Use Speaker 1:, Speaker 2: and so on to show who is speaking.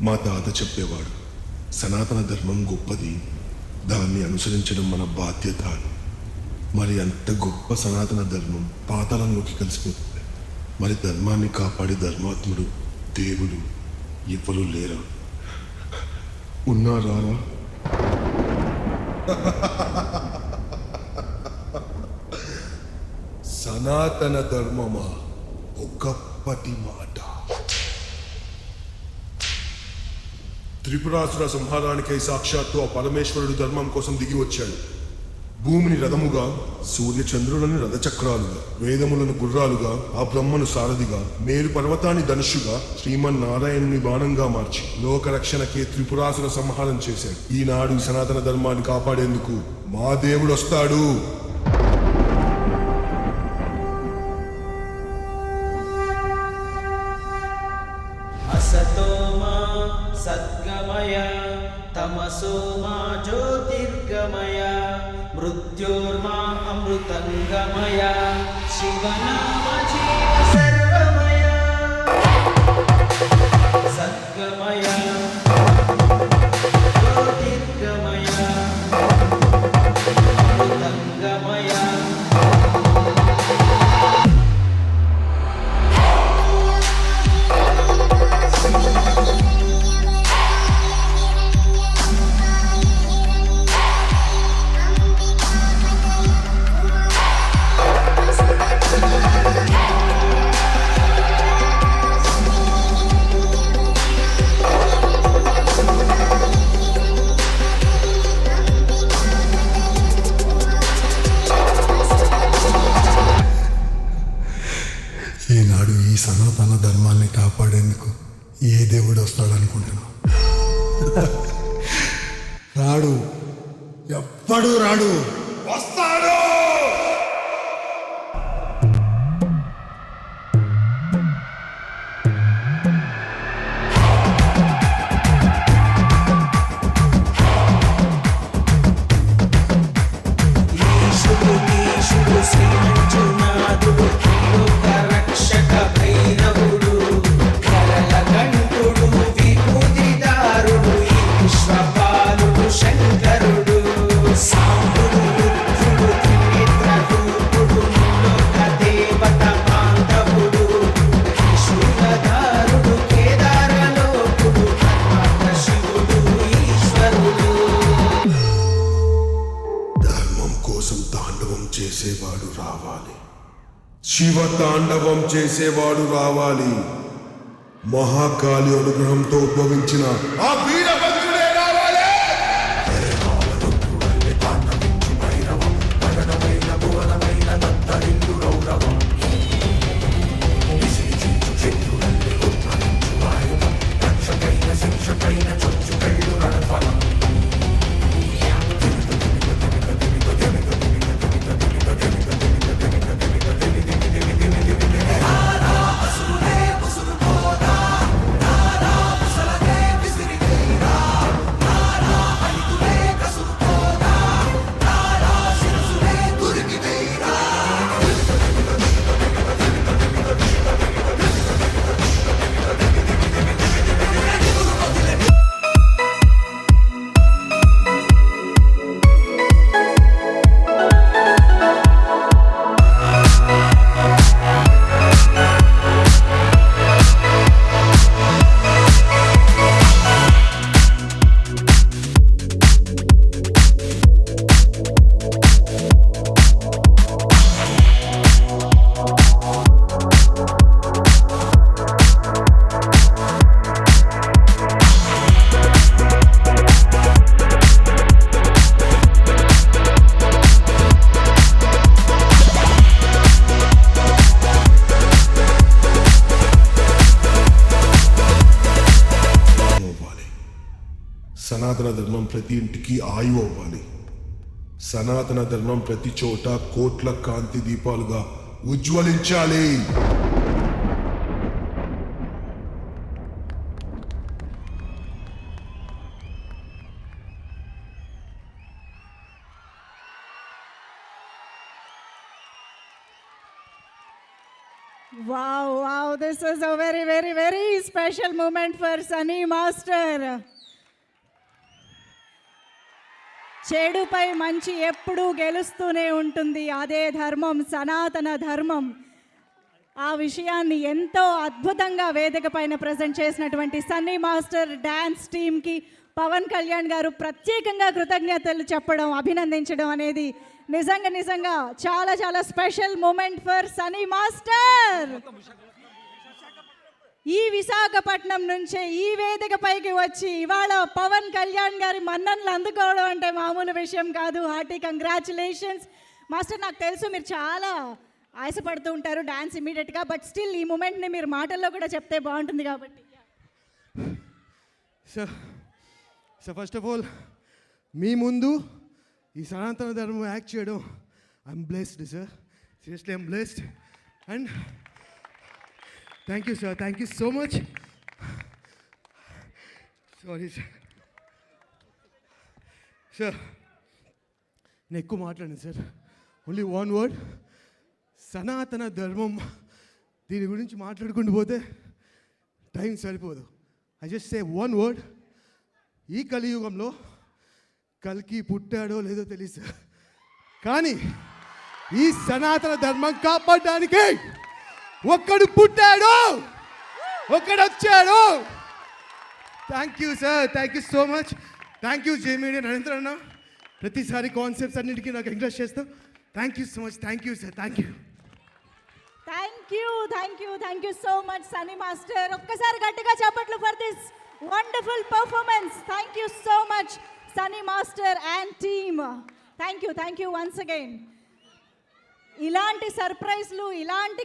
Speaker 1: మా తాత చెప్పేవాడు, సనాతన ధర్మం గొప్పది, దాన్ని అనుసరించడం మన బాధ్యత అని. మరి అంత గొప్ప సనాతన ధర్మం పాతాళంలోకి కలిసిపోతుంది. మరి ధర్మాన్ని కాపాడే ధర్మాత్ముడు దేవుడు ఎవ్వరూ లేరా? ఉన్నారా? సనాతన ధర్మమా ఒకప్పటి మాట. త్రిపురాసుర సంహారానికై సాక్షాత్తు ఆ పరమేశ్వరుడు ధర్మం కోసం దిగి వచ్చాడు. భూమిని రథముగా, సూర్య చంద్రులను రథచక్రాలుగా, వేదములను గుర్రాలుగా, ఆ బ్రహ్మను సారథిగా, మేరు పర్వతాన్ని ధనుషుగా, శ్రీమన్నారాయణుని బాణంగా మార్చి లోకరక్షణకే త్రిపురాసుర సంహారం చేశాడు. ఈనాడు సనాతన ధర్మాన్ని కాపాడేందుకు మా దేవుడు వస్తాడు.
Speaker 2: సద్గమయ తమసోమా జ్యోతిర్గమయ మృత్యోర్మా అమృతంగమయ శివనామ జీవ సర్వమయ సద్గమయ జ్యోతిర్గమయ అమృతంగమయ.
Speaker 3: ఈనాడు ఈ సనాతన ధర్మాన్ని కాపాడేందుకు ఏ దేవుడు వస్తాడనుకుంటున్నా? రాడు, ఎప్పుడు రాడు.
Speaker 1: వస్తాడు. చేసేవాడు రావాలి, శివ తాండవం చేసేవాడు రావాలి. మహాకాళి అనుగ్రహంతో ఉద్భవించిన ఆ వీరభద్రుడే రావాలి. సనాతన ధర్మం ప్రతి ఇంటికి ఆయువు అవ్వాలి. సనాతన ధర్మం ప్రతి చోట కోట్ల కాంతి దీపాలుగా ఉజ్వలించాలి.
Speaker 4: Wow, this is a very, very, very special moment for Sunny Master. చెడుపై మంచి ఎప్పుడూ గెలుస్తూనే ఉంటుంది, అదే ధర్మం, సనాతన ధర్మం. ఆ విషయాన్ని ఎంతో అద్భుతంగా వేదిక పైన ప్రజెంట్ చేసినటువంటి సన్నీ మాస్టర్ డ్యాన్స్ టీమ్కి పవన్ కళ్యాణ్ గారు ప్రత్యేకంగా కృతజ్ఞతలు చెప్పడం, అభినందించడం అనేది నిజంగా చాలా చాలా special moment for Sunny master. ఈ విశాఖపట్నం నుంచే ఈ వేదిక పైకి వచ్చి ఇవాళ పవన్ కళ్యాణ్ గారి మన్ననలు అందుకోవడం అంటే మామూలు విషయం కాదు. Hearty congratulations master. నాకు తెలుసు మీరు చాలా ఆశపడుతూ ఉంటారు డాన్స్ ఇమీడియట్గా, బట్ స్టిల్ ఈ మూమెంట్ని మీరు మాటల్లో కూడా చెప్తే బాగుంటుంది కాబట్టి.
Speaker 5: సో ఫస్ట్ ఆఫ్ ఆల్ మీ ముందు ఈ సనాతన ధర్మం యాక్ట్ చేయడం I'm blessed sir, seriously I'm blessed. And thank you sir, thank you so much. Sorry sir, నేను ఎక్కువ మాట్లాడాను సార్. ఓన్లీ వన్ వర్డ్, సనాతన ధర్మం. దీని గురించి మాట్లాడుకుంటూ పోతే టైం సరిపోదు. I just say one word. ఈ కలియుగంలో కల్కి పుట్టాడో లేదో తెలుసు, కానీ ఈ సనాతన ధర్మం కాపాడడానికి ఒక్కడు పుట్టాడు, ఒక్కడు వచ్చాడు. Thank you sir, thank you so much. Thank you J media Narendra anna, ప్రతిసారి కాన్సెప్ట్స్ అన్నిటికీ నాకు ఎంకరేజ్ చేస్తాం. Thank you so much. Thank you sir, thank you.
Speaker 4: Thank you so much Sunny master. ఒక్కసారి గట్టిగా చప్పట్లు for this wonderful performance. Thank you so much Sunny master and team. Thank you once again. ఇలాంటి సర్ప్రైజ్లు, ఇలాంటి